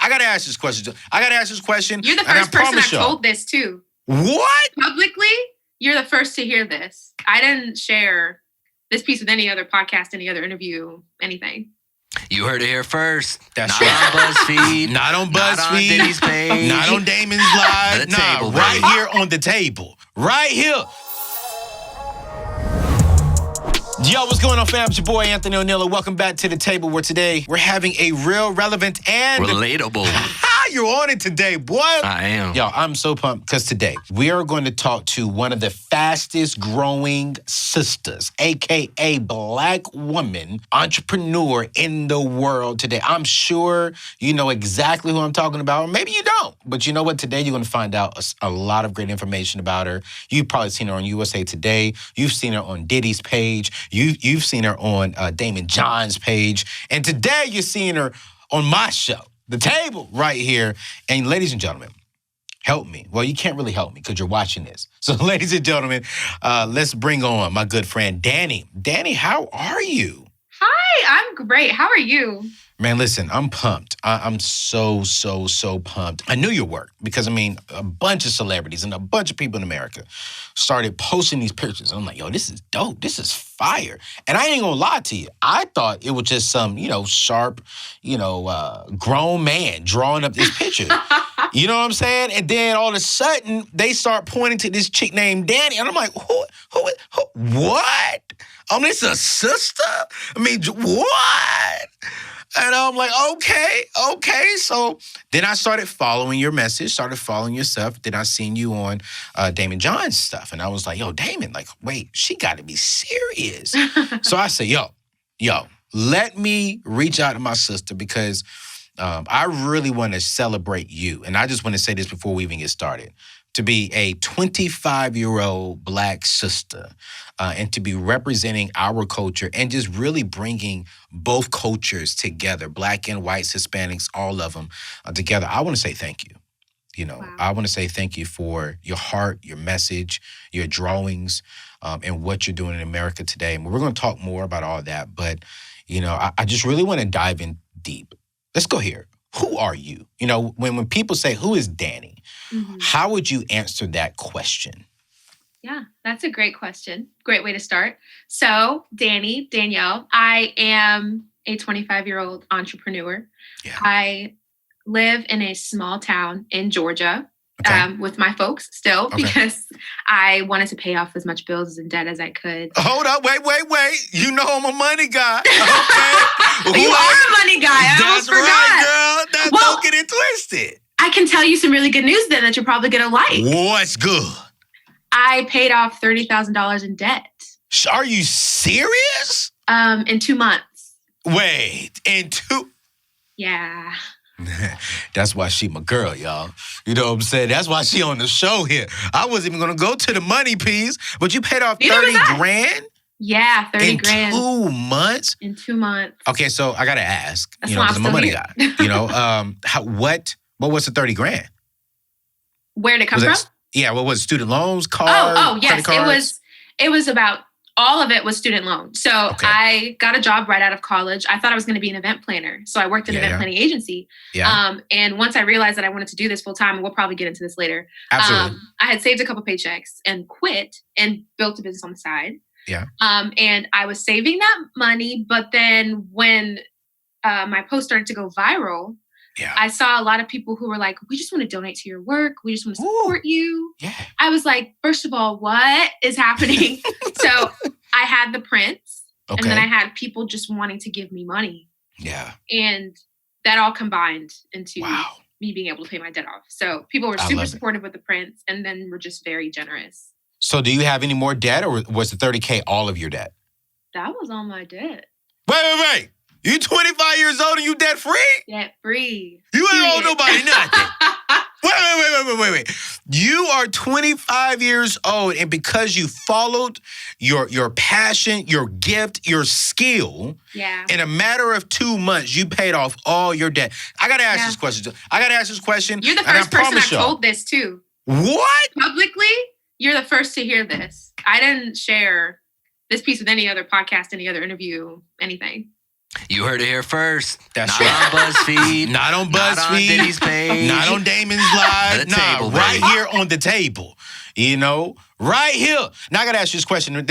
I got to ask this question. You're the first person I've told this to. What? Publicly, you're the first to hear this. I didn't share this piece with any other podcast, any other interview, anything. You heard it here first. That's not on BuzzFeed. Not on BuzzFeed. Not on Diddy's page. Not on Damon's Live. Table, right baby. here on the table. Right here. Yo, what's going on, fam? It's your boy, Anthony O'Neill. Welcome back to the table where today we're having a real, relevant, and... relatable. You're on it today, boy. I am. Yo, I'm so pumped because today we are going to talk to one of the fastest growing sisters, a.k.a. Black woman entrepreneur in the world today. I'm sure you know exactly who I'm talking about. Or maybe you don't. But you know what? Today you're going to find out a lot of great information about her. You've probably seen her on USA Today. You've seen her on Diddy's page. You've seen her on Damon John's page. And today you're seeing her on my show. The table right here. And ladies and gentlemen, help me. Well, you can't really help me because you're watching this. So ladies and gentlemen, let's bring on my good friend, Danny. Danny, how are you? Hi, I'm great. How are you? Man, listen, I'm pumped. I'm so pumped. I knew your work because, I mean, a bunch of celebrities and a bunch of people in America started posting these pictures. I'm like, yo, this is dope. This is fire. And I ain't gonna lie to you. I thought it was just some, sharp, grown man drawing up this picture. You know what I'm saying? And then all of a sudden, they start pointing to this chick named Danny. And I'm like, who what? It's a sister? I mean, what? And I'm like, okay. So then I started following your message, started following your stuff. Then I seen you on Damon John's stuff. And I was like, yo, Damon, wait, she got to be serious. So I said, yo, let me reach out to my sister because I really want to celebrate you. And I just want to say this before we even get started. To be a 25-year-old Black sister and to be representing our culture and just really bringing both cultures together, Black and whites, Hispanics, all of them together. I want to say thank you. Wow. I want to say thank you for your heart, your message, your drawings, and what you're doing in America today. And we're going to talk more about all that. But, I just really want to dive in deep. Let's go here. Who are you? When people say, who is Danny? Mm-hmm. How would you answer that question? Yeah, that's a great question. Great way to start. So, Danielle, I am a 25-year-old entrepreneur. Yeah. I live in a small town in Georgia with my folks still because I wanted to pay off as much bills and debt as I could. Hold up, wait. You know I'm a money guy. Okay. You are a money guy. I almost forgot. Right, girl. Don't get it twisted. I can tell you some really good news then that you're probably going to like. What's good? I paid off $30,000 in debt. Are you serious? In 2 months. Wait, in 2? Yeah. That's why she my girl, y'all. You know what I'm saying? That's why she on the show here. I wasn't even going to go to the money piece, but you paid off 30 grand? Yeah, 30 grand. In 2 months? In 2 months. Okay, so I got to ask, that's why I'm a money guy. What was the 30 grand? Where'd it come from? What was it? Student loans, cars? Oh, yes. It was about, all of it was student loan. So I got a job right out of college. I thought I was going to be an event planner. So I worked at an event planning agency. Yeah. And once I realized that I wanted to do this full time, and we'll probably get into this later. Absolutely. I had saved a couple paychecks and quit and built a business on the side. Yeah. And I was saving that money. But then when my post started to go viral, I saw a lot of people who were like, we just want to donate to your work. We just want to support you. Yeah. I was like, first of all, what is happening? So I had the prints and then I had people just wanting to give me money. Yeah. And that all combined into me being able to pay my debt off. So people were super supportive with the prints and then were just very generous. So do you have any more debt or was the 30K all of your debt? That was all my debt. Wait. You 25 years old and you debt free? Debt free. You ain't owe nobody nothing. Wait. You are 25 years old and because you followed your passion, your gift, your skill, in a matter of 2 months, you paid off all your debt. I got to ask this question. You're the first person I've told this to. What? Publicly, you're the first to hear this. I didn't share this piece with any other podcast, any other interview, anything. You heard it here first. That's not right. on BuzzFeed. Not on BuzzFeed. Not on Diddy's page. Not on Damon's Live. The table, right baby. here on the table. You know, right here. Now I got to ask you this question, and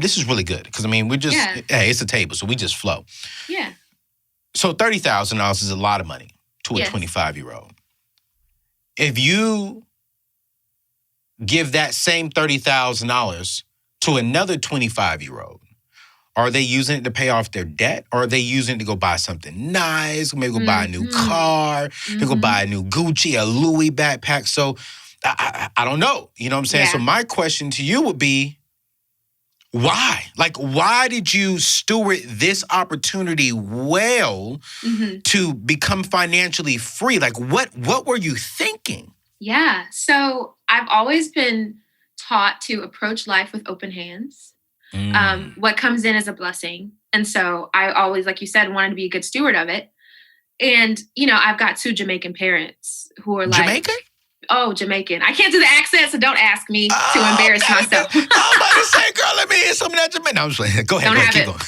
this is really good because, I mean, we're just, hey, it's a table, so we just flow. Yeah. So $30,000 is a lot of money to a 25-year-old. If you give that same $30,000 to another 25-year-old, are they using it to pay off their debt? Or are they using it to go buy something nice? Maybe go buy a new car. Maybe go buy a new Gucci, a Louis backpack. So I don't know. You know what I'm saying? Yeah. So my question to you would be, why? Like, why did you steward this opportunity well to become financially free? Like, what were you thinking? Yeah. So I've always been taught to approach life with open hands. What comes in is a blessing. And so I always, like you said, wanted to be a good steward of it. And, you know, I've got 2 Jamaican parents who are like... Jamaican? Oh, Jamaican. I can't do the accent, so don't ask me to embarrass myself. I'm about to say, girl, let me hear some of that Jamaican. No, I'm just like, go ahead, keep going.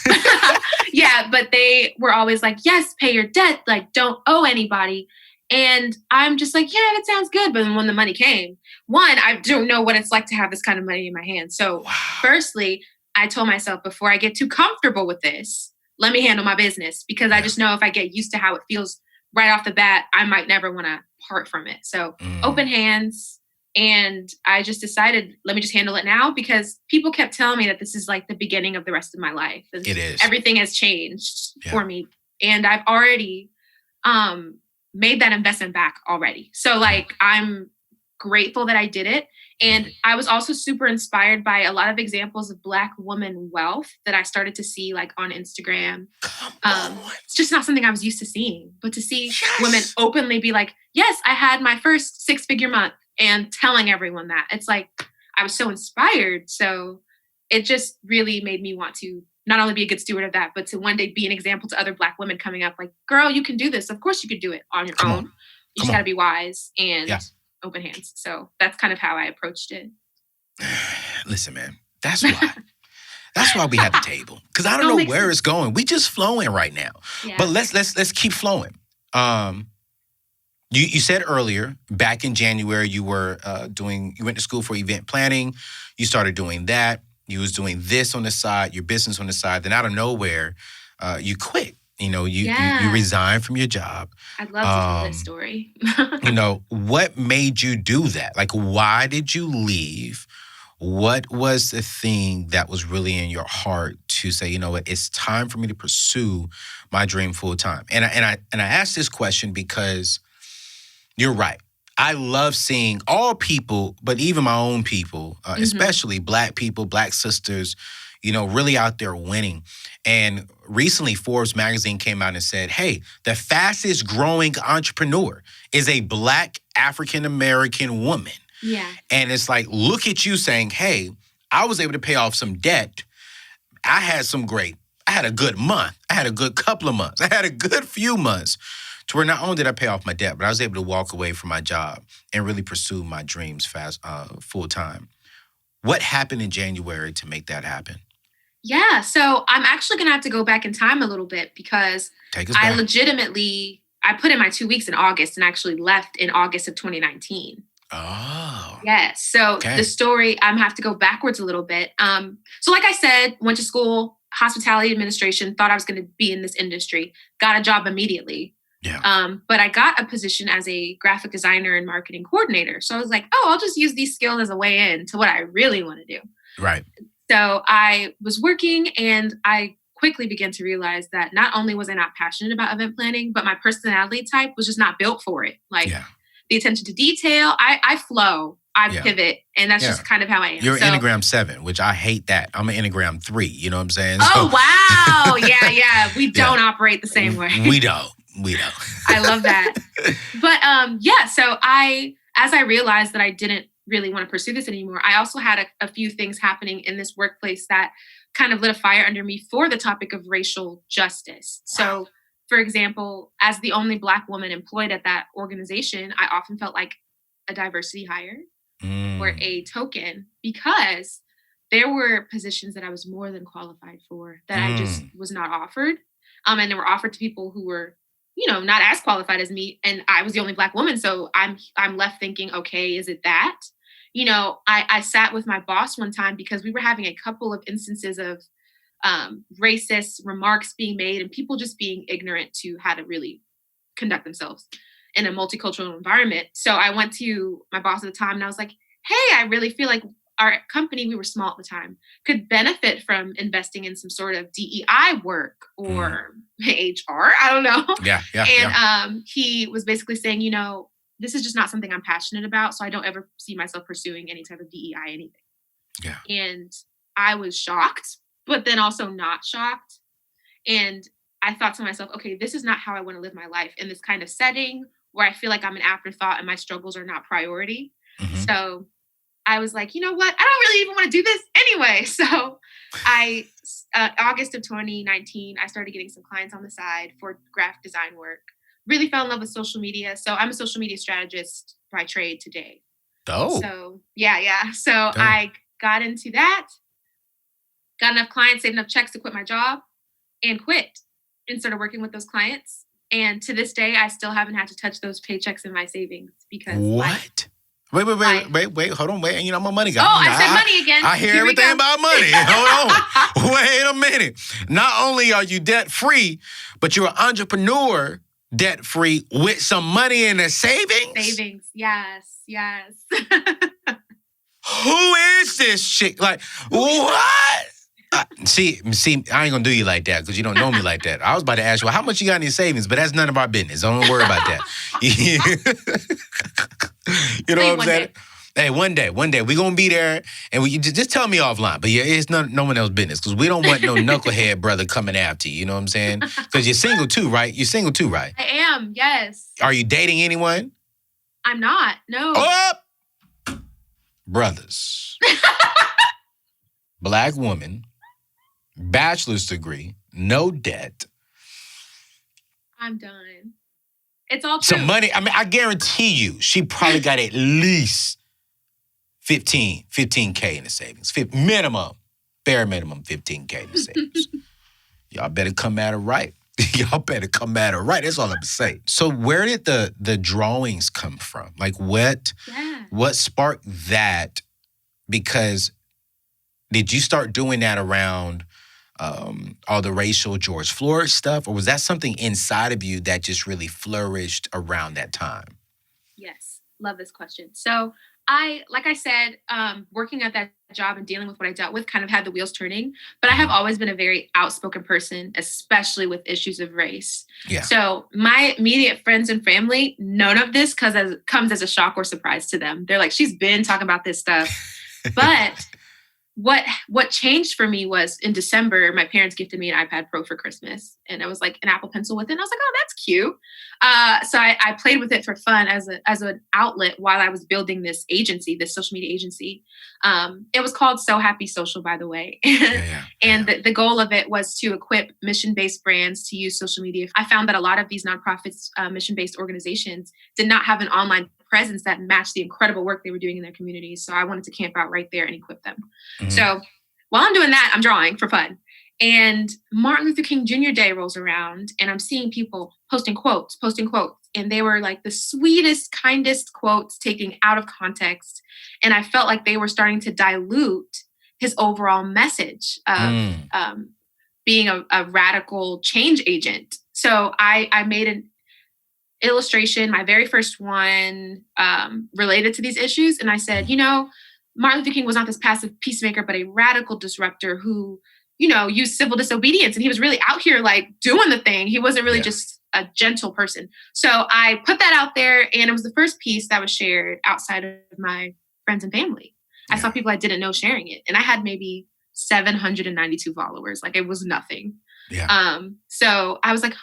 Yeah, but they were always like, yes, pay your debt. Like, don't owe anybody. And I'm just like, yeah, that sounds good. But then when the money came, one, I don't know what it's like to have this kind of money in my hand. So firstly, I told myself, before I get too comfortable with this, let me handle my business, because I just know if I get used to how it feels right off the bat, I might never want to part from it. So open hands. And I just decided, let me just handle it now, because people kept telling me that this is like the beginning of the rest of my life. And it is. Everything has changed for me. And I've already made that investment back already. So like, I'm grateful that I did it. And I was also super inspired by a lot of examples of Black woman wealth that I started to see like on Instagram. It's just not something I was used to seeing, but to see women openly be like, yes, I had my first 6-figure month, and telling everyone that. It's like, I was so inspired. So it just really made me want to not only be a good steward of that, but to one day be an example to other Black women coming up like, girl, you can do this. Of course you could do it on your own. You just got to be wise and open hands. So that's kind of how I approached it. Listen, man, that's why. That's why we have the table. Because I don't know where it's going. We just flowing right now. Yeah. But let's keep flowing. You said earlier, back in January, you were you went to school for event planning. You started doing that. You was doing this on the side, your business on the side. Then out of nowhere, you quit. You know, you resigned from your job. I'd love to tell this story. You know, what made you do that? Like, why did you leave? What was the thing that was really in your heart to say, you know what, it's time for me to pursue my dream full time? And I asked this question because you're right. I love seeing all people, but even my own people, especially Black people, Black sisters, you know, really out there winning. And recently, Forbes magazine came out and said, hey, the fastest growing entrepreneur is a Black African-American woman. Yeah. And it's like, look at you saying, hey, I was able to pay off some debt. I had a good month. I had a good couple of months. I had a good few months to where not only did I pay off my debt, but I was able to walk away from my job and really pursue my dreams full time. What happened in January to make that happen? Yeah, so I'm actually going to have to go back in time a little bit, because I put in my 2 weeks in August and actually left in August of 2019. Oh. Yes. So the story, I'm have to go backwards a little bit. So like I said, went to school, hospitality administration, thought I was going to be in this industry, got a job immediately. Yeah. But I got a position as a graphic designer and marketing coordinator. So I was like, oh, I'll just use these skills as a way in to what I really want to do. Right. So I was working, and I quickly began to realize that not only was I not passionate about event planning, but my personality type was just not built for it. Like the attention to detail, I flow, I pivot, and that's just kind of how I am. You're Enneagram 7, which I hate that. I'm an Enneagram 3, you know what I'm saying? Oh, wow. Yeah. We don't operate the same way. We don't. I love that. But so as I realized that I didn't really want to pursue this anymore, I also had a few things happening in this workplace that kind of lit a fire under me for the topic of racial justice. So, for example, as the only Black woman employed at that organization, I often felt like a diversity hire or a token, because there were positions that I was more than qualified for that I just was not offered. And they were offered to people who were, not as qualified as me. And I was the only Black woman. So I'm left thinking, okay, is it that? I sat with my boss one time because we were having a couple of instances of racist remarks being made and people just being ignorant to how to really conduct themselves in a multicultural environment. So I went to my boss at the time and I was like, hey, I really feel like our company, we were small at the time, could benefit from investing in some sort of DEI work or HR. I don't know. Yeah. And he was basically saying, this is just not something I'm passionate about. So I don't ever see myself pursuing any type of DEI anything. Yeah. And I was shocked, but then also not shocked. And I thought to myself, okay, this is not how I want to live my life in this kind of setting where I feel like I'm an afterthought and my struggles are not priority. Mm-hmm. So I was like, you know what? I don't really even want to do this anyway. So August of 2019, I started getting some clients on the side for graphic design work. Really fell in love with social media. So I'm a social media strategist by trade today. Oh. So yeah. So I got into that, got enough clients, saved enough checks to quit my job and quit and started working with those clients. And to this day, I still haven't had to touch those paychecks in my savings because What? Wait, hold on, wait. I'm a money guy. I said money again. I hear everything about money. Hold on. Wait a minute. Not only are you debt-free, but you're an entrepreneur debt-free with some money in the savings? Savings, yes. Who is this chick? Like, what? See, I ain't gonna do you like that because you don't know me like that. I was about to ask you, well, how much you got in your savings? But that's none of our business. Don't worry about that. You know what I'm saying? Hey, one day, we're going to be there, and you just tell me offline. But yeah, it's no one else's business, because we don't want no knucklehead brother coming after you, you know what I'm saying? Because you're single too, right? I am, yes. Are you dating anyone? I'm not, no. Oh! Brothers. Black woman, bachelor's degree, no debt. I'm done. It's all true. Some money, I guarantee you, she probably got at least 15K in the savings. Bare minimum 15K in the savings. Y'all better come at her right. That's all I'm saying. So where did the drawings come from? Like what sparked that? Because did you start doing that around all the racial George Floyd stuff? Or was that something inside of you that just really flourished around that time? Yes. Love this question. So like I said, working at that job and dealing with what I dealt with kind of had the wheels turning, but I have always been a very outspoken person, especially with issues of race. Yeah. So my immediate friends and family, none of this comes as a shock or surprise to them. They're like, she's been talking about this stuff. But what changed for me was in December, my parents gifted me an iPad Pro for Christmas, and it was like an Apple Pencil with it. And I was like, oh, that's cute. So I played with it for fun as an outlet while I was building this agency, this social media agency. It was called So Happy Social, by the way. And the goal of it was to equip mission-based brands to use social media. I found that a lot of these nonprofits, mission-based organizations did not have an online presence that matched the incredible work they were doing in their communities. So I wanted to camp out right there and equip them. Mm-hmm. So while I'm doing that, I'm drawing for fun. And Martin Luther King Jr. Day rolls around and I'm seeing people posting quotes. And they were like the sweetest, kindest quotes taken out of context. And I felt like they were starting to dilute his overall message of being a radical change agent. So I made an illustration, my very first one, related to these issues. And I said, Martin Luther King was not this passive peacemaker, but a radical disruptor who, used civil disobedience. And he was really out here like doing the thing. He wasn't really just a gentle person. So I put that out there, and it was the first piece that was shared outside of my friends and family. I saw people I didn't know sharing it. And I had maybe 792 followers. Like it was nothing. Yeah. So I was like,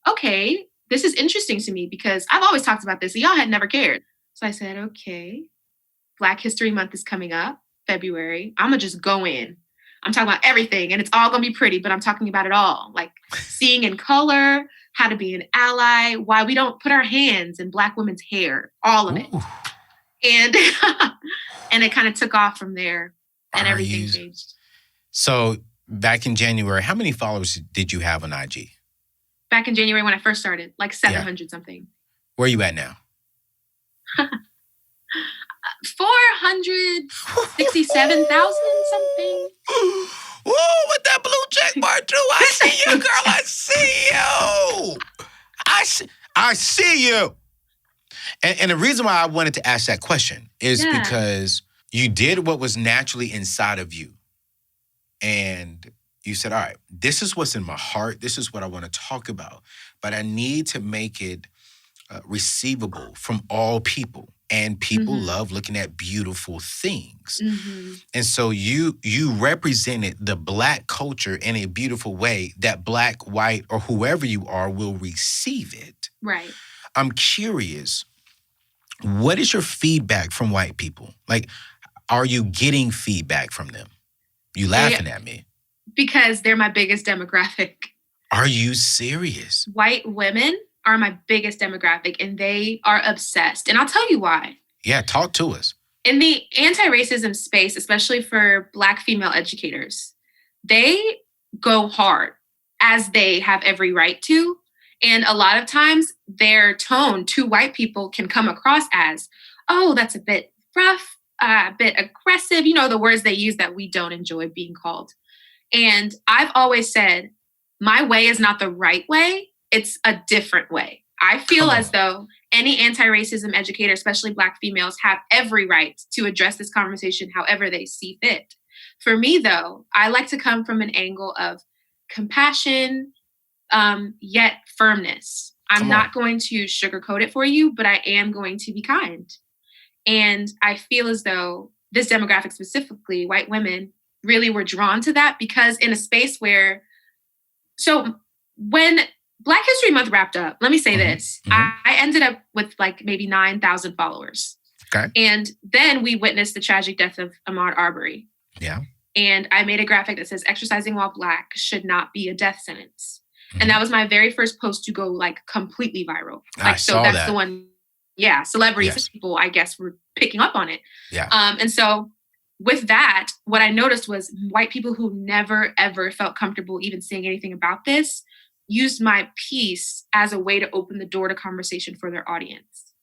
okay. This is interesting to me because I've always talked about this and y'all had never cared. So I said, okay, Black History Month is coming up, February. I'm going to just go in. I'm talking about everything and it's all going to be pretty, but I'm talking about it all. Like seeing in color, how to be an ally, why we don't put our hands in Black women's hair, all of it. And and it kind of took off from there and everything changed. So back in January, how many followers did you have on IG? Back in January when I first started, like 700 something. Where are you at now? 467,000 something. Whoa, with that blue check mark too. I see you, girl. I see you. I see you. And the reason why I wanted to ask that question is because you did what was naturally inside of you. And you said, all right, this is what's in my heart. This is what I want to talk about. But I need to make it receivable from all people. And people love looking at beautiful things. And so you represented the Black culture in a beautiful way that Black, white, or whoever you are will receive it. Right. I'm curious, what is your feedback from white people? Like, are you getting feedback from them? You laughing at me? Because they're my biggest demographic. Are you serious? White women are my biggest demographic, and they are obsessed. And I'll tell you why. Yeah, talk to us. In the anti-racism space, especially for Black female educators, they go hard, as they have every right to. And a lot of times their tone to white people can come across as, oh, that's a bit rough, a bit aggressive, the words they use that we don't enjoy being called. And I've always said, my way is not the right way. It's a different way. I feel as though any anti-racism educator, especially Black females, have every right to address this conversation however they see fit. For me, though, I like to come from an angle of compassion, yet firmness. I'm not going to sugarcoat it for you, but I am going to be kind. And I feel as though this demographic, specifically white women, really were drawn to that because in a space where, so when Black History Month wrapped up, let me say this, I ended up with like maybe 9,000 followers. Okay. And then we witnessed the tragic death of Ahmaud Arbery. Yeah. And I made a graphic that says exercising while Black should not be a death sentence. And that was my very first post to go like completely viral. Like, so that's that. The one. Yeah. Celebrities and people, I guess, were picking up on it. Yeah. And so with that, what I noticed was white people who never, ever felt comfortable even saying anything about this used my piece as a way to open the door to conversation for their audience.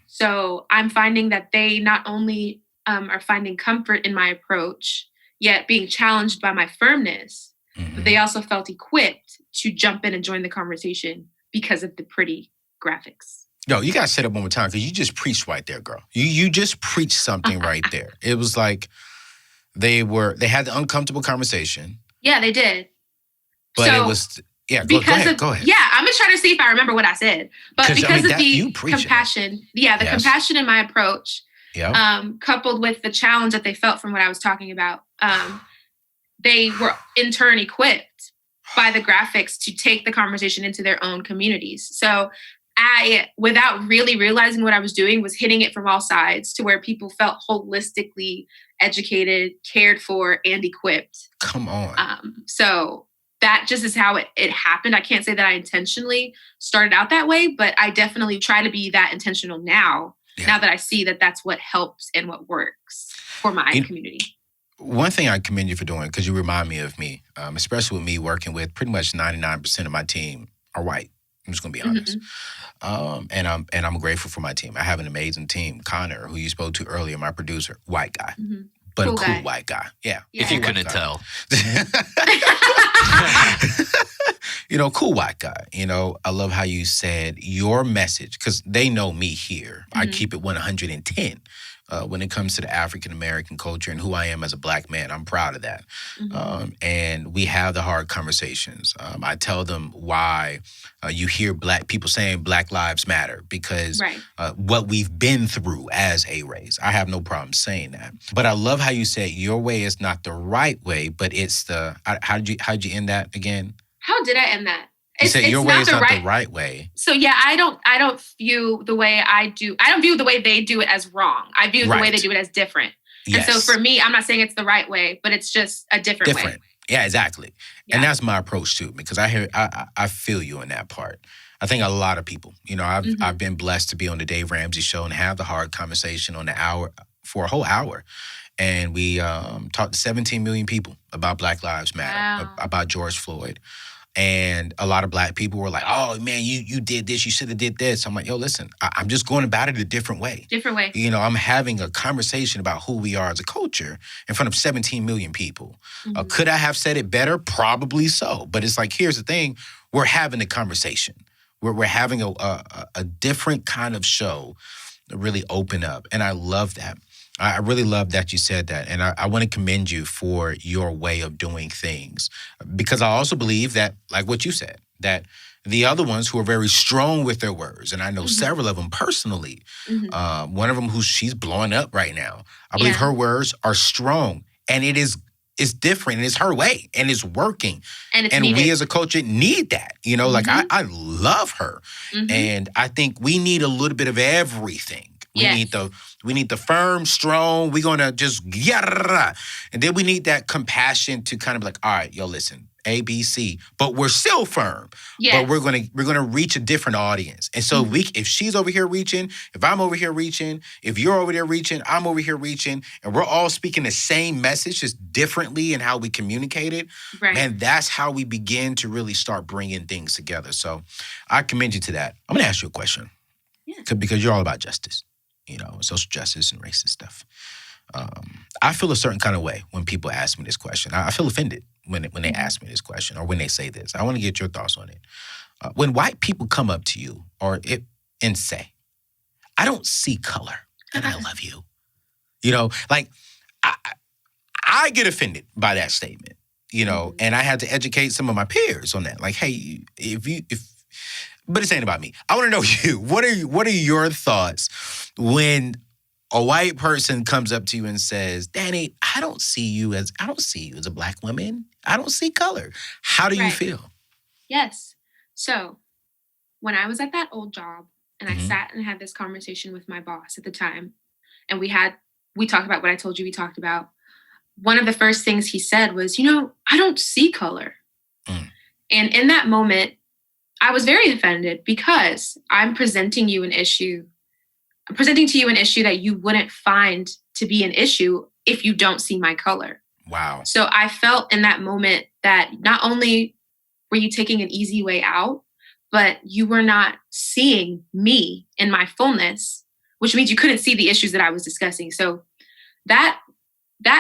So I'm finding that they not only are finding comfort in my approach, yet being challenged by my firmness, but they also felt equipped to jump in and join the conversation because of the pretty graphics. Yo, you gotta say that one more time because you just preached right there, girl. You just preached something right there. It was like they had the uncomfortable conversation. Yeah, they did. But it was go ahead. Yeah, I'm just trying to see if I remember what I said. But because of the compassion, compassion in my approach, coupled with the challenge that they felt from what I was talking about, they were in turn equipped by the graphics to take the conversation into their own communities. So I, without really realizing what I was doing, was hitting it from all sides to where people felt holistically educated, cared for, and equipped. Come on. So that just is how it happened. I can't say that I intentionally started out that way, but I definitely try to be that intentional now that I see that that's what helps and what works for my community. One thing I commend you for doing, because you remind me of me, especially with me working with pretty much 99% of my team are white. I'm just gonna be honest. And I'm grateful for my team. I have an amazing team. Connor, who you spoke to earlier, my producer, white guy. But cool a cool white guy. Yeah. If you couldn't tell. Cool white guy. I love how you said your message, because they know me here. I keep it 110. When it comes to the African-American culture and who I am as a Black man. I'm proud of that. And we have the hard conversations. I tell them why you hear Black people saying Black Lives Matter because what we've been through as a race. I have no problem saying that. But I love how you said your way is not the right way, but it's the, how'd you end that again? How did I end that? You said your way is not the right way. So I don't view the way I don't view the way they do it as wrong. I view the way they do it as different. Yes. And so for me, I'm not saying it's the right way, but it's just a different way. Yeah, exactly. Yeah. And that's my approach too, because I feel you in that part. I think a lot of people, I've been blessed to be on the Dave Ramsey show and have the hard conversation on the hour for a whole hour. And we talked to 17 million people about Black Lives Matter, about George Floyd. And a lot of Black people were like, oh, man, you did this. You should have did this. I'm like, yo, listen, I'm just going about it a different way. Different way. You know, I'm having a conversation about who we are as a culture in front of 17 million people. Mm-hmm. Could I have said it better? Probably so. But it's like, here's the thing. We're having a conversation. We're having a different kind of show to really open up. And I love that. I really love that you said that. And I want to commend you for your way of doing things. Because I also believe that, like what you said, that the other ones who are very strong with their words, and I know several of them personally, one of them she's blowing up right now. I believe her words are strong. And it's different, and it's her way, and it's working. And we as a culture need that. You know, like I love her. And I think we need a little bit of everything. We need the firm, strong. We're gonna just and then we need that compassion to kind of be like, all right, yo, listen, A, B, C, but we're still firm. But we're gonna reach a different audience. And so if she's over here reaching, if I'm over here reaching, if you're over there reaching, I'm over here reaching, and we're all speaking the same message, just differently in how we communicate it. Right. Man, that's how we begin to really start bringing things together. So I commend you to that. I'm gonna ask you a question, because you're all about justice. You know, social justice and racist stuff. I feel a certain kind of way when people ask me this question. I feel offended when they ask me this question or when they say this. I want to get your thoughts on it. When white people come up to you and say, I don't see color and I love you. You know, like I get offended by that statement, you know, and I had to educate some of my peers on that. Like, hey, but it's ain't about me. I want to know you. What are your thoughts when a white person comes up to you and says, Danny, I don't see you as a Black woman. I don't see color. How do you feel? Yes. So when I was at that old job and I sat and had this conversation with my boss at the time, and we talked about what I told you we talked about, one of the first things he said was, I don't see color. And in that moment, I was very offended because I'm presenting to you an issue that you wouldn't find to be an issue if you don't see my color. Wow. So I felt in that moment that not only were you taking an easy way out, but you were not seeing me in my fullness, which means you couldn't see the issues that I was discussing. So that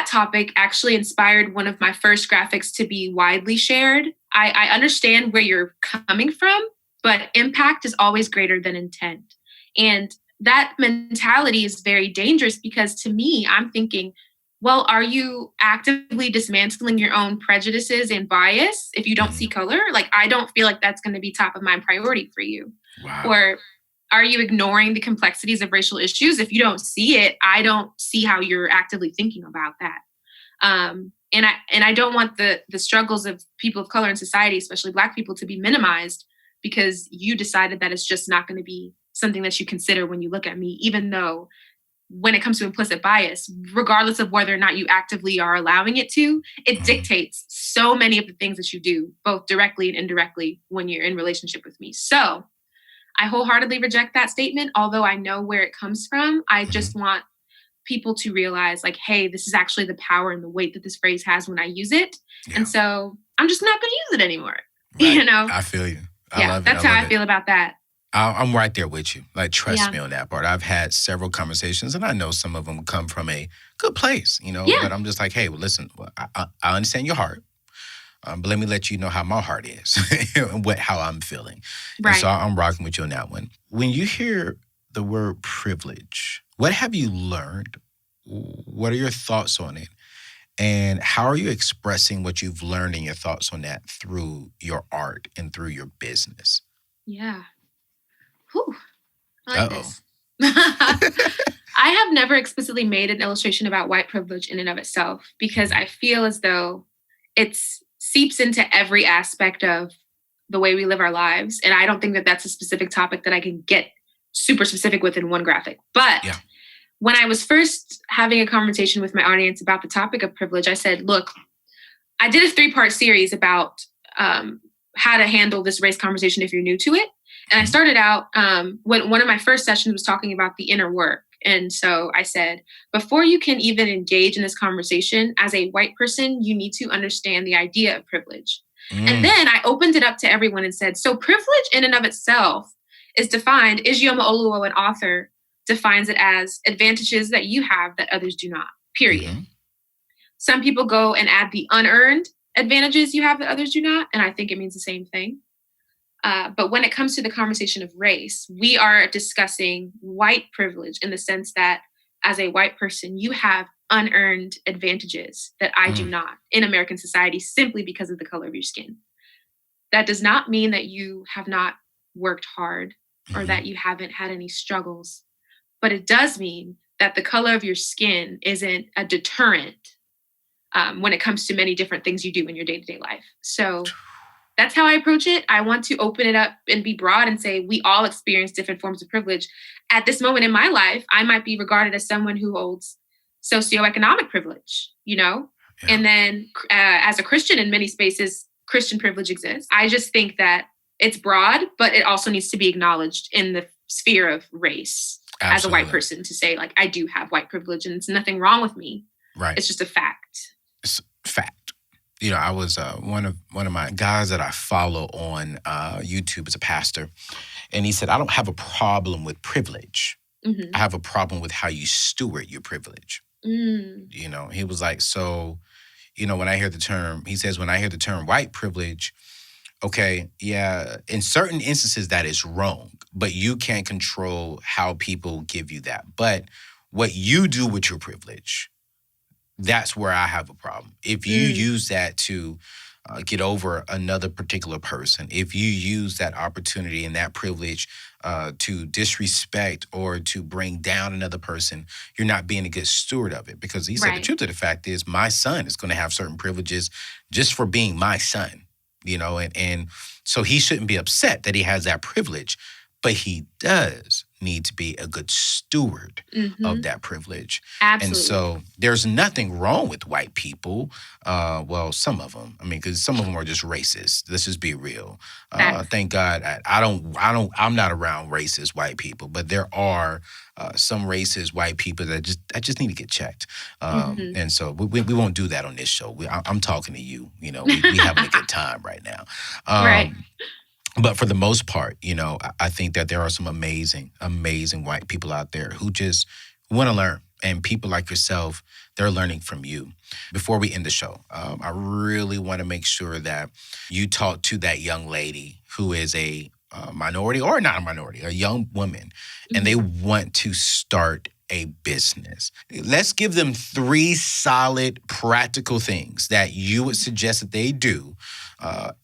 topic actually inspired one of my first graphics to be widely shared. I understand where you're coming from, but impact is always greater than intent. And that mentality is very dangerous because to me, I'm thinking, well, are you actively dismantling your own prejudices and bias if you don't see color? Like, I don't feel like that's going to be top of mind priority for you. Wow. Or are you ignoring the complexities of racial issues? If you don't see it, I don't see how you're actively thinking about that. And I don't want the struggles of people of color in society, especially Black people, to be minimized because you decided that it's just not going to be something that you consider when you look at me, even though when it comes to implicit bias, regardless of whether or not you actively are allowing it to, it dictates so many of the things that you do, both directly and indirectly when you're in relationship with me. So I wholeheartedly reject that statement, although I know where it comes from. I just want people to realize, like, hey, this is actually the power and the weight that this phrase has when I use it. Yeah. And so I'm just not going to use it anymore. Right. I feel you. I love it. That's how I feel about that. I'm right there with you. Like, trust me on that part. I've had several conversations, and I know some of them come from a good place, but I'm just like, hey, well, listen, I understand your heart, but let me let you know how my heart is and how I'm feeling. Right. And so I'm rocking with you on that one. When you hear the word privilege, what have you learned? What are your thoughts on it? And how are you expressing what you've learned and your thoughts on that through your art and through your business? Yeah. Whew. I like this. I have never explicitly made an illustration about white privilege in and of itself because I feel as though it seeps into every aspect of the way we live our lives. And I don't think that that's a specific topic that I can get super specific with in one graphic. But when I was first having a conversation with my audience about the topic of privilege, I said, look, I did a 3-part series about how to handle this race conversation if you're new to it. And I started out when one of my first sessions was talking about the inner work And so I said, before you can even engage in this conversation as a white person, you need to understand the idea of privilege. And then I opened it up to everyone and said, so privilege in and of itself is defined, Ijeoma Oluo, an author, defines it as advantages that you have that others do not, period. Some people go and add the unearned advantages you have that others do not, and I think it means the same thing. But when it comes to the conversation of race, we are discussing white privilege in the sense that as a white person, you have unearned advantages that I do not in American society simply because of the color of your skin. That does not mean that you have not worked hard or that you haven't had any struggles, but it does mean that the color of your skin isn't a deterrent when it comes to many different things you do in your day-to-day life. So that's how I approach it. I want to open it up and be broad and say we all experience different forms of privilege. At this moment in my life, I might be regarded as someone who holds socioeconomic privilege, And then as a Christian in many spaces, Christian privilege exists. I just think that it's broad, but it also needs to be acknowledged in the sphere of race. Absolutely. As a white person to say, like, I do have white privilege and it's nothing wrong with me. Right. It's just a fact. It's a fact. I was one of my guys that I follow on YouTube is a pastor, and he said, I don't have a problem with privilege. I have a problem with how you steward your privilege. He was like, so, when I hear the term, he says, when I hear the term white privilege, okay, yeah, in certain instances that is wrong, but you can't control how people give you that. But what you do with your privilege, that's where I have a problem. If you use that to get over another particular person, if you use that opportunity and that privilege to disrespect or to bring down another person, you're not being a good steward of it. Because he said the truth of the fact is my son is going to have certain privileges just for being my son, and so he shouldn't be upset that he has that privilege, but he does need to be a good steward of that privilege. Absolutely. And so there's nothing wrong with white people. Well, some of them. I mean, because some of them are just racist. Let's just be real. Thank God I'm not around racist white people, but there are some racist white people that just need to get checked. And so we won't do that on this show. I'm talking to you. We having a good time right now. Right. But for the most part, I think that there are some amazing, amazing white people out there who just want to learn. And people like yourself, they're learning from you. Before we end the show, I really want to make sure that you talk to that young lady who is a minority or not a minority, a young woman, and they want to start a business. Let's give them 3 solid, practical things that you would suggest that they do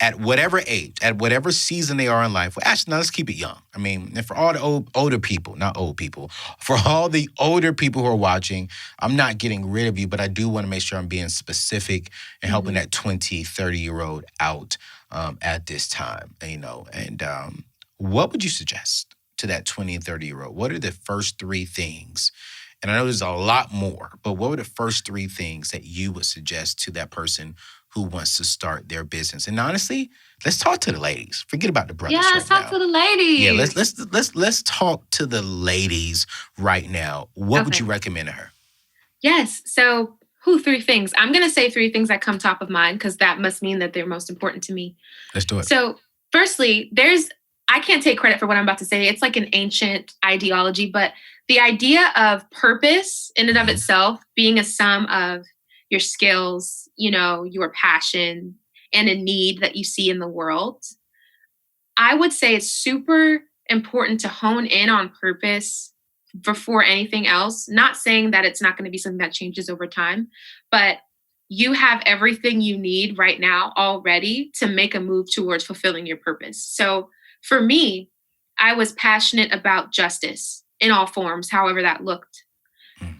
at whatever age, at whatever season they are in life. Well, actually, no, let's keep it young. I mean, and for all the older people, not old people, for all the older people who are watching, I'm not getting rid of you, but I do want to make sure I'm being specific and helping that 20, 30-year-old out at this time, and what would you suggest to that 20 and 30-year-old? What are the first 3 things? And I know there's a lot more, but what were the first 3 things that you would suggest to that person who wants to start their business? And honestly, let's talk to the ladies. Forget about the brothers. Yeah, let's talk to the ladies. Yeah, let's talk to the ladies right now. What would you recommend to her? Yes. So 3 things? I'm going to say 3 things that come top of mind because that must mean that they're most important to me. Let's do it. So firstly, I can't take credit for what I'm about to say. It's like an ancient ideology, but the idea of purpose in and of itself being a sum of your skills, your passion, and a need that you see in the world, I would say it's super important to hone in on purpose before anything else. Not saying that it's not going to be something that changes over time, but you have everything you need right now already to make a move towards fulfilling your purpose. So for me, I was passionate about justice in all forms, however that looked.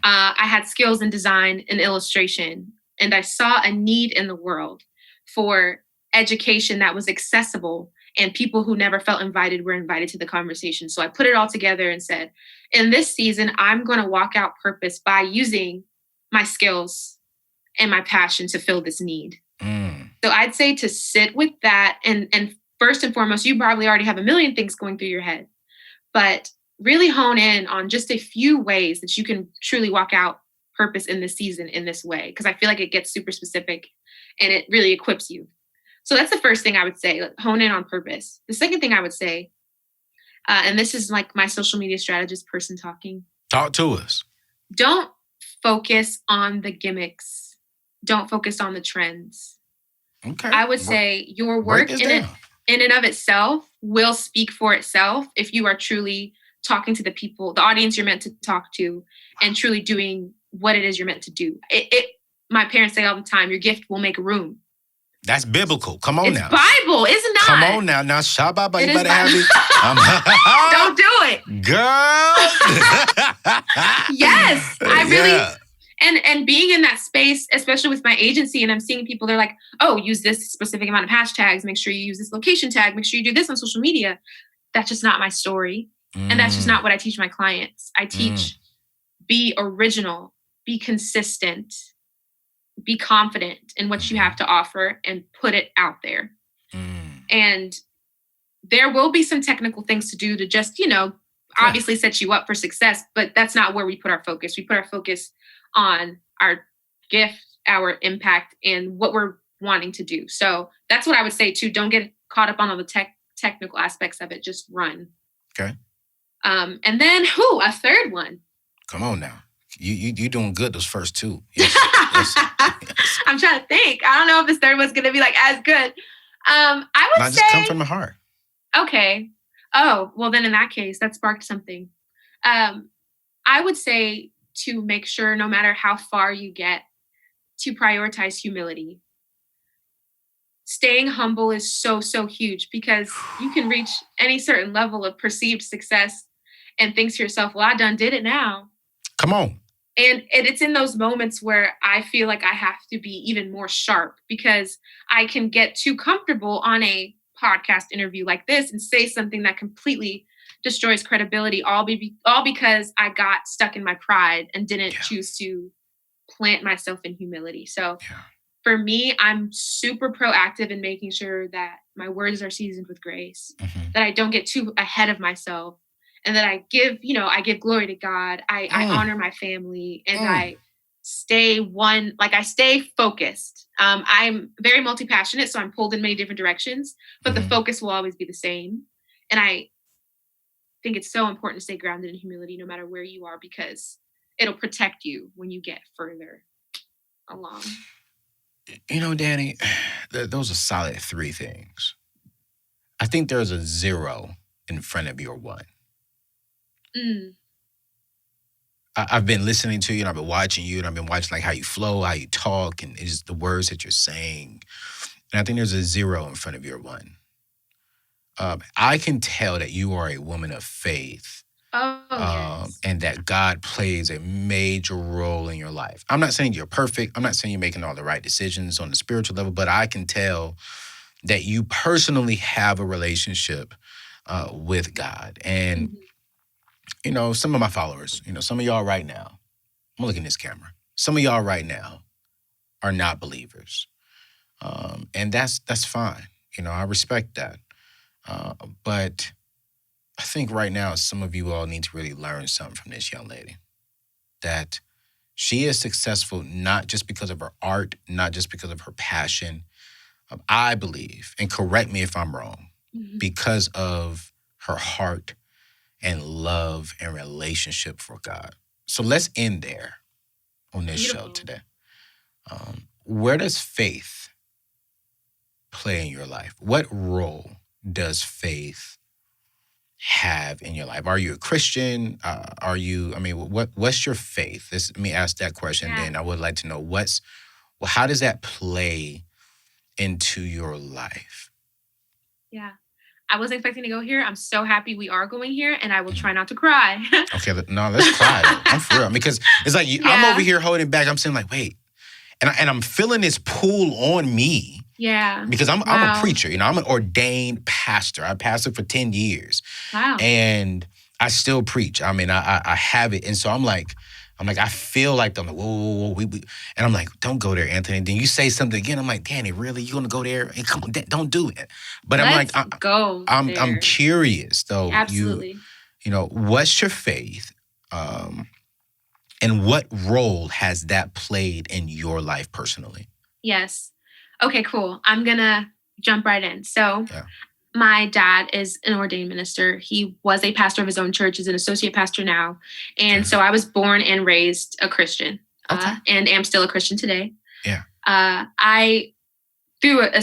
I had skills in design and illustration, and I saw a need in the world for education that was accessible, and people who never felt invited were invited to the conversation. So I put it all together and said, in this season, I'm going to walk out purpose by using my skills and my passion to fill this need. So I'd say to sit with that and first and foremost, you probably already have a million things going through your head, but really hone in on just a few ways that you can truly walk out purpose in this season in this way. Because I feel like it gets super specific and it really equips you. So that's the first thing I would say, like, hone in on purpose. The second thing I would say, and this is like my social media strategist person talking. Talk to us. Don't focus on the gimmicks. Don't focus on the trends. Okay. I would say your work in and of itself will speak for itself if you are truly talking to the people, the audience you're meant to talk to, and truly doing what it is you're meant to do. My parents say all the time, your gift will make room. That's biblical. Come on now. It's Bible, isn't it? Come on now. Now, Shabba, you better have it. Don't do it. Girl. Yes. I really, and being in that space, especially with my agency, and I'm seeing people, they're like, oh, use this specific amount of hashtags. Make sure you use this location tag. Make sure you do this on social media. That's just not my story. And that's just not what I teach my clients. I teach be original, be consistent, be confident in what you have to offer and put it out there. And there will be some technical things to do to just, obviously set you up for success, but that's not where we put our focus. We put our focus on our gift, our impact, and what we're wanting to do. So that's what I would say too. Don't get caught up on all the technical aspects of it. Just run. Okay. And then a third one. Come on now. You doing good those first two. Yes. I'm trying to think. I don't know if this third one's going to be like as good. I would say just come from the heart. Okay. Oh, well then in that case, that sparked something. I would say to make sure no matter how far you get, to prioritize humility. Staying humble is so, so huge because you can reach any certain level of perceived success and think to yourself, well, I done did it now. Come on. And it's in those moments where I feel like I have to be even more sharp because I can get too comfortable on a podcast interview like this and say something that completely destroys credibility, all because I got stuck in my pride and didn't choose to plant myself in humility. So for me, I'm super proactive in making sure that my words are seasoned with grace, that I don't get too ahead of myself, and that I give glory to God. I honor my family, and I stay focused. I'm very multi-passionate, so I'm pulled in many different directions, but the focus will always be the same. And I think it's so important to stay grounded in humility no matter where you are, because it'll protect you when you get further along. Danny, those are solid three things. I think there's a 0 in front of your 1. I've been listening to you, and I've been watching you, and I've been watching like how you flow, how you talk, and it's just the words that you're saying. And I think there's a 0 in front of your 1. I can tell that you are a woman of faith. Yes. And that God plays a major role in your life. I'm not saying you're perfect. I'm not saying you're making all the right decisions on the spiritual level, but I can tell that you personally have a relationship with God. And, some of my followers, some of y'all right now, I'm looking at this camera. Some of y'all right now are not believers. And that's fine. I respect that. But I think right now some of you all need to really learn something from this young lady. That she is successful not just because of her art, not just because of her passion. I believe, and correct me if I'm wrong, because of her heart and love and relationship for God. So let's end there on this show today. Where does faith play in your life? What role does faith have in your life? Are you a Christian? What's your faith? Let me ask that question. Then I would like to know how does that play into your life? Yeah. I wasn't expecting to go here. I'm so happy we are going here, and I will try not to cry. Okay, no, let's cry. I'm for real. Because it's like I'm over here holding back. I'm saying like, wait. And I'm feeling this pull on me. Yeah. Because I'm a preacher, I'm an ordained pastor. I pastored for 10 years. Wow. And I still preach. I have it. And so I'm like, I feel like I'm like, whoa. And I'm like, don't go there, Anthony. Then you say something again. I'm like, Danny, really? You gonna go there? And come on, don't do it. But I'm curious though. Absolutely. what's your faith? And what role has that played in your life personally? Yes. Okay, cool. I'm going to jump right in. So my dad is an ordained minister. He was a pastor of his own church, is an associate pastor now. And so I was born and raised a Christian and am still a Christian today. Yeah. I, through a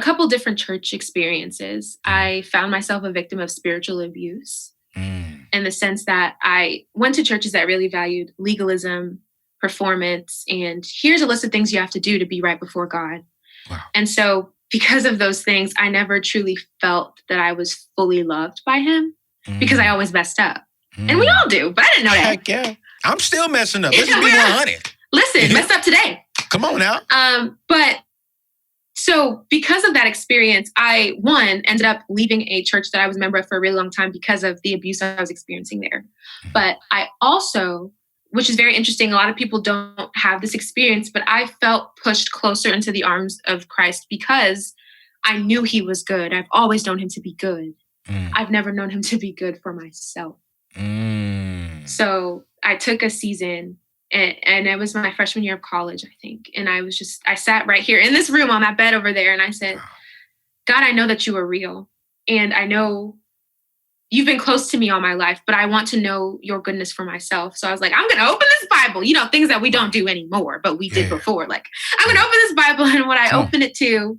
couple different church experiences, I found myself a victim of spiritual abuse. In the sense that I went to churches that really valued legalism, performance, and here's a list of things you have to do to be right before God. Wow. And so because of those things, I never truly felt that I was fully loved by him because I always messed up. And we all do, but I didn't know that. Heck yeah. I'm still messing up. Let's be 100. Listen, messed up today. Come on now. But so because of that experience, I, ended up leaving a church that I was a member of for a really long time because of the abuse I was experiencing there. But I also, which is very interesting, a lot of people don't have this experience, but I felt pushed closer into the arms of Christ because I knew he was good. I've always known him to be good. I've never known him to be good for myself. So I took a season. And it was my freshman year of college, I think. And I sat right here in this room on that bed over there. And I said, God, I know that you are real. And I know you've been close to me all my life, but I want to know your goodness for myself. So I was like, I'm going to open this Bible, things that we don't do anymore, but we did before. Like, I'm going to open this Bible. And when I open it to,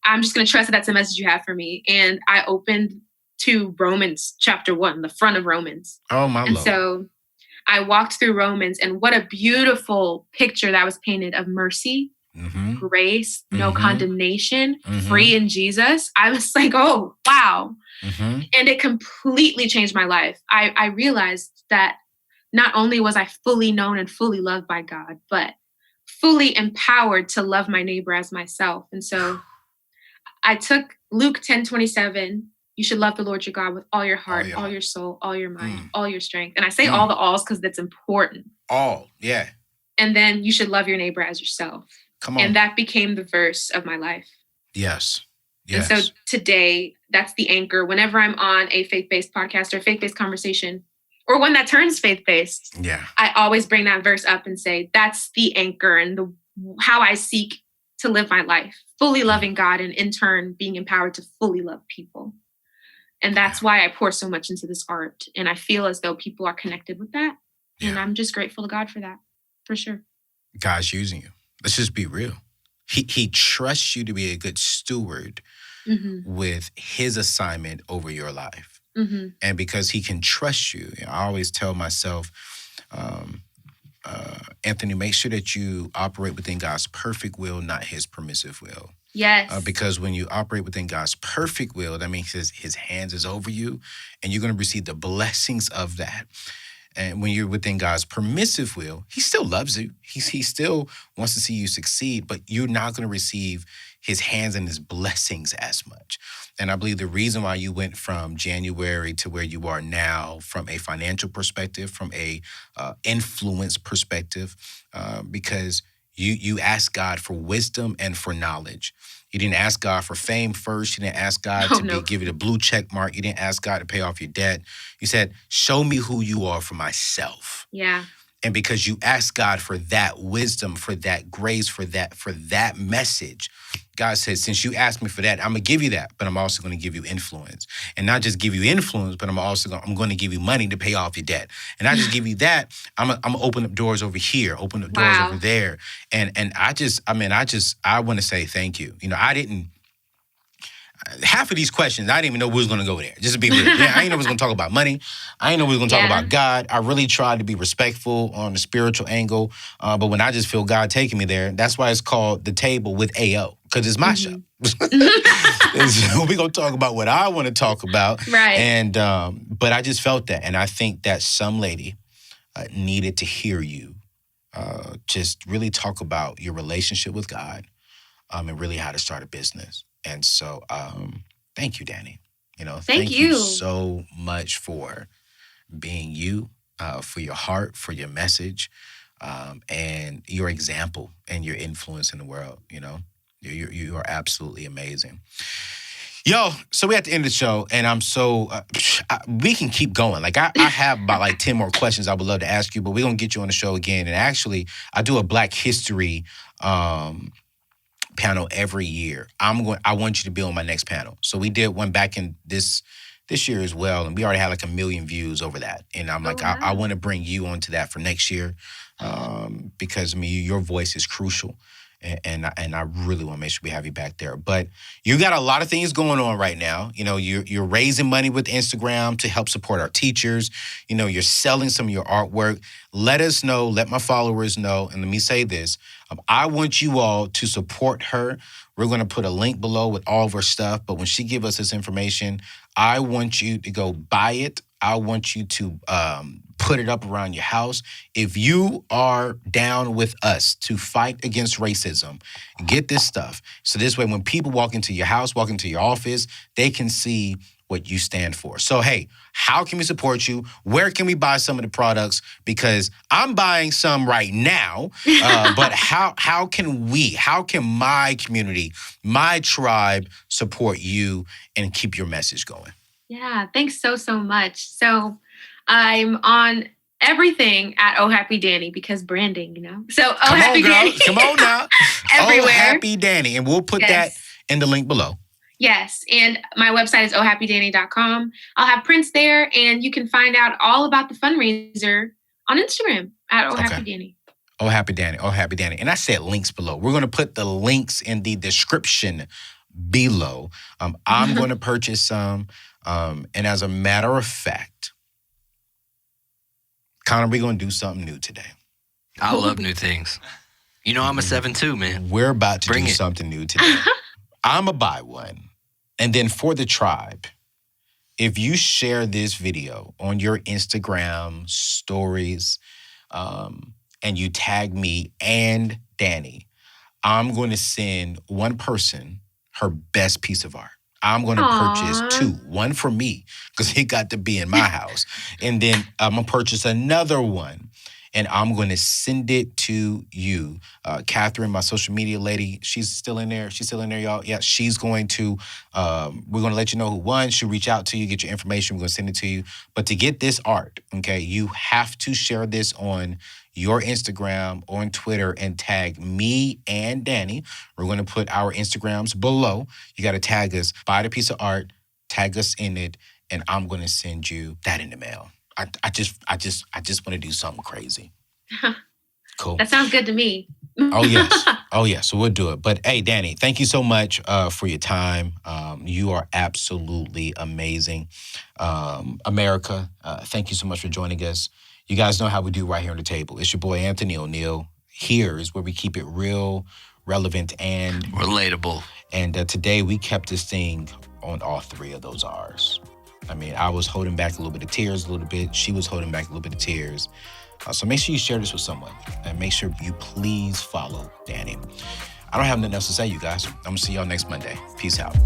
I'm just going to trust that that's a message you have for me. And I opened to Romans chapter 1, the front of Romans. Oh, my Lord. So I walked through Romans, and what a beautiful picture that was painted of mercy, grace, no condemnation, free in Jesus. I was like, oh, wow. And it completely changed my life. I realized that not only was I fully known and fully loved by God, but fully empowered to love my neighbor as myself. And so I took Luke 10:27. You should love the Lord your God with all your heart, all your soul, all your mind, all your strength. And I say all the alls because that's important. All, yeah. And then you should love your neighbor as yourself. Come on. And that became the verse of my life. Yes. And so today, that's the anchor. Whenever I'm on a faith-based podcast or faith-based conversation, or one that turns faith-based, I always bring that verse up and say, that's the anchor and how I seek to live my life, fully loving God and in turn being empowered to fully love people. And that's why I pour so much into this art. And I feel as though people are connected with that. And I'm just grateful to God for that, for sure. God's using you. Let's just be real. He trusts you to be a good steward with his assignment over your life. And because he can trust you, I always tell myself, Anthony, make sure that you operate within God's perfect will, not his permissive will. Yes. Because when you operate within God's perfect will, that means his hands is over you, and you're going to receive the blessings of that. And when you're within God's permissive will, he still loves you. He still wants to see you succeed, but you're not going to receive his hands and his blessings as much. And I believe the reason why you went from January to where you are now, from a financial perspective, from a influence perspective, because you asked God for wisdom and for knowledge. You didn't ask God for fame first. You didn't ask God give you the blue check mark. You didn't ask God to pay off your debt. You said, show me who you are for myself. Yeah. And because you asked God for that wisdom, for that grace, for that message, God said, since you asked me for that, I'm going to give you that, but I'm also going to give you influence. And not just give you influence, but I'm going to give you money to pay off your debt. And not just give you that, I'm going to open up doors over here, open up doors over there. And I want to say thank you. Half of these questions, I didn't even know we was going to go there. Just to be real. I didn't know we was going to talk about money. I didn't know we was going to talk about God. I really tried to be respectful on the spiritual angle. But when I just feel God taking me there, that's why it's called The Table with AO, because it's my show. So we're going to talk about what I want to talk about. Right. And but I just felt that. And I think that some lady needed to hear you just really talk about your relationship with God and really how to start a business. And so, thank you, Danny. Thank you so much for being you, for your heart, for your message, and your example and your influence in the world. You are absolutely amazing. Yo, so we at the end of the show, and I'm so we can keep going. Like I have about like 10 more questions I would love to ask you, but we're gonna get you on the show again. And actually, I do a Black History panel every year. I want you to be on my next panel. So we did one back in this year as well, and we already had like 1 million views over that. And I'm like, wow. I want to bring you onto that for next year because I mean your voice is crucial. And I really want to make sure we have you back there. But you got a lot of things going on right now. You know, you're raising money with Instagram to help support our teachers. You know, you're selling some of your artwork. Let us know, let my followers know. And let me say this. I want you all to support her. We're going to put a link below with all of her stuff. But when she gives us this information, I want you to go buy it. I want you to put it up around your house. If you are down with us to fight against racism, get this stuff. So this way, when people walk into your house, walk into your office, they can see what you stand for. So, hey, how can we support you? Where can we buy some of the products? Because I'm buying some right now, but how can my community, my tribe support you and keep your message going? Yeah, thanks so much. So I'm on everything at Oh Happy Danny because branding, you know. So Oh Happy Danny. Come on now. Everywhere. Oh Happy Danny. And we'll put that in the link below. Yes. And my website is ohhappydanny.com. I'll have prints there, and you can find out all about the fundraiser on Instagram at Oh Happy Danny. Oh Happy Danny. Oh Happy Danny. And I said links below. We're going to put the links in the description below. I'm going to purchase some. And as a matter of fact, Connor, we're going to do something new today. I love new things. You know I'm a 7-2, man. We're about to do something new today. I'm going to buy one. And then for the tribe, if you share this video on your Instagram stories and you tag me and Danny, I'm going to send one person her best piece of art. I'm going to purchase 2. One for me, because he got to be in my house. And then I'm going to purchase another one, and I'm going to send it to you. Catherine, my social media lady, she's still in there. She's still in there, y'all. Yeah, she's going to, we're going to let you know who won. She'll reach out to you, get your information. We're going to send it to you. But to get this art, okay, you have to share this on your Instagram or on Twitter and tag me and Danny. We're going to put our Instagrams below. You got to tag us, buy the piece of art, tag us in it, and I'm going to send you that in the mail. I just want to do something crazy. Cool. That sounds good to me. Oh, yes. Oh, yes. So we'll do it. But, hey, Danny, thank you so much for your time. You are absolutely amazing. America, thank you so much for joining us. You guys know how we do right here on the table. It's your boy, Anthony O'Neill. Here is where we keep it real, relevant, and relatable. And today we kept this thing on all 3 of those R's. I mean, I was holding back a little bit of tears a little bit. She was holding back a little bit of tears. So make sure you share this with someone. And make sure you please follow Danny. I don't have nothing else to say, you guys. I'm going to see y'all next Monday. Peace out.